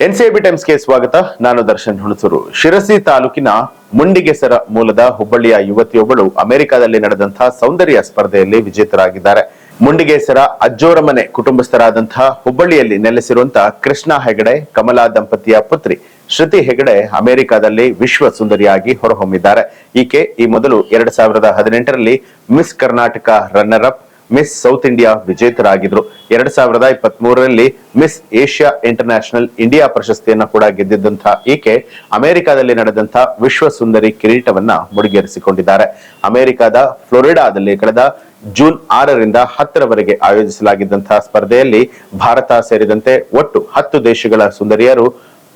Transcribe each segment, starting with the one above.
NCB ಟೈಮ್ಸ್ಗೆ ಸ್ವಾಗತ. ನಾನು ದರ್ಶನ್ ಹುಣಸೂರು. ಶಿರಸಿ ತಾಲೂಕಿನ ಮುಂಡಿಗೆಸರ ಮೂಲದ ಹುಬ್ಬಳ್ಳಿಯ ಯುವತಿಯೊಬ್ಬಳು ಅಮೆರಿಕದಲ್ಲಿ ನಡೆದಂತಹ ಸೌಂದರ್ಯ ಸ್ಪರ್ಧೆಯಲ್ಲಿ ವಿಜೇತರಾಗಿದ್ದಾರೆ. ಮುಂಡಿಗೆಸರ ಅಜ್ಜೋರಮನೆ ಕುಟುಂಬಸ್ಥರಾದಂತಹ ಹುಬ್ಬಳ್ಳಿಯಲ್ಲಿ ನೆಲೆಸಿರುವಂತಹ ಕೃಷ್ಣ ಹೆಗಡೆ ಕಮಲಾ ದಂಪತಿಯ ಪುತ್ರಿ ಶ್ರುತಿ ಹೆಗಡೆ ಅಮೆರಿಕದಲ್ಲಿ ವಿಶ್ವ ಸುಂದರಿಯಾಗಿ ಹೊರಹೊಮ್ಮಿದ್ದಾರೆ. ಈಕೆ ಈ ಮೊದಲು 2018ರಲ್ಲಿ miss Karnataka runner up, miss south India ವಿಜೇತರಾಗಿದ್ರು. 2023ರಲ್ಲಿ ಮಿಸ್ ಏಷ್ಯಾ ಇಂಟರ್ನ್ಯಾಷನಲ್ ಇಂಡಿಯಾ ಪ್ರಶಸ್ತಿಯನ್ನ ಕೂಡ ಗೆದ್ದಿದ್ದಂತಹ ಈಕೆ ಅಮೆರಿಕದಲ್ಲಿ ನಡೆದಂತಹ ವಿಶ್ವ ಸುಂದರಿ ಕಿರೀಟವನ್ನ ಮುಡಿಗೇರಿಸಿಕೊಂಡಿದ್ದಾರೆ. ಅಮೆರಿಕದ ಫ್ಲೋರಿಡಾದಲ್ಲಿ ಕಳೆದ ಜೂನ್ 6ರಿಂದ 10ರವರೆಗೆ ಆಯೋಜಿಸಲಾಗಿದ್ದಂತಹ ಸ್ಪರ್ಧೆಯಲ್ಲಿ ಭಾರತ ಸೇರಿದಂತೆ ಒಟ್ಟು 10 ದೇಶಗಳ ಸುಂದರಿಯರು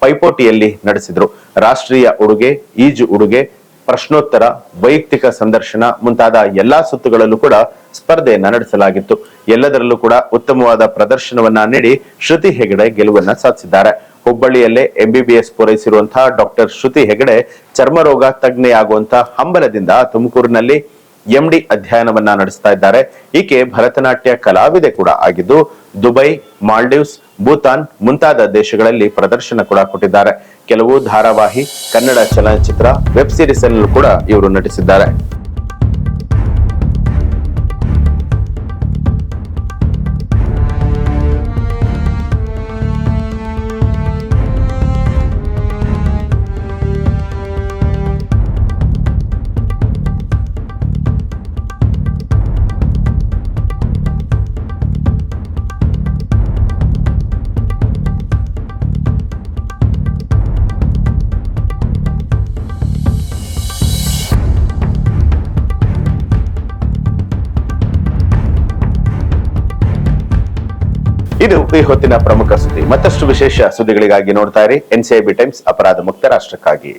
ಪೈಪೋಟಿಯಲ್ಲಿ ನಡೆಸಿದ್ರು. ರಾಷ್ಟ್ರೀಯ ಉಡುಗೆ, ಈಜು ಉಡುಗೆ, ಪ್ರಶ್ನೋತ್ತರ, ವೈಯಕ್ತಿಕ ಸಂದರ್ಶನ ಮುಂತಾದ ಎಲ್ಲಾ ಸುತ್ತುಗಳಲ್ಲೂ ಕೂಡ ಸ್ಪರ್ಧೆಯನ್ನ ನಡೆಸಲಾಗಿತ್ತು. ಎಲ್ಲದರಲ್ಲೂ ಕೂಡ ಉತ್ತಮವಾದ ಪ್ರದರ್ಶನವನ್ನ ನೀಡಿ ಶ್ರುತಿ ಹೆಗಡೆ ಗೆಲುವನ್ನ ಸಾಧಿಸಿದ್ದಾರೆ. ಹುಬ್ಬಳ್ಳಿಯಲ್ಲೇ MBBS ಪೂರೈಸಿರುವಂತಹ ಡಾಕ್ಟರ್ ಶ್ರುತಿ ಹೆಗಡೆ ಚರ್ಮರೋಗ ತಜ್ಞೆಯಾಗುವಂತಹ ಹಂಬಲದಿಂದ ತುಮಕೂರಿನಲ್ಲಿ MD ಅಧ್ಯಯನವನ್ನ ನಡೆಸ್ತಾ ಇದ್ದಾರೆ. ಈಕೆ ಭರತನಾಟ್ಯ ಕಲಾವಿದೆ ಕೂಡ ಆಗಿದ್ದು ದುಬೈ, ಮಾಲ್ಡೀವ್ಸ್, ಭೂತಾನ್ ಮುಂತಾದ ದೇಶಗಳಲ್ಲಿ ಪ್ರದರ್ಶನ ಕೂಡ ಕೊಟ್ಟಿದ್ದಾರೆ. ಕೆಲವು ಧಾರಾವಾಹಿ, ಕನ್ನಡ ಚಲನಚಿತ್ರ, ವೆಬ್ ಸೀರೀಸ್ ಅಲ್ಲೂ ಕೂಡ ಇವರು ನಟಿಸಿದ್ದಾರೆ. ಇದು ಈ ಹೊತ್ತಿನ ಪ್ರಮುಖ ಸುದ್ದಿ. ಮತ್ತಷ್ಟು ವಿಶೇಷ ಸುದ್ದಿಗಳಿಗಾಗಿ ನೋಡ್ತಾ ಇರಿ NCIB ಟೈಮ್ಸ್, ಅಪರಾಧ ಮುಕ್ತ ರಾಷ್ಟ್ರಕ್ಕಾಗಿ.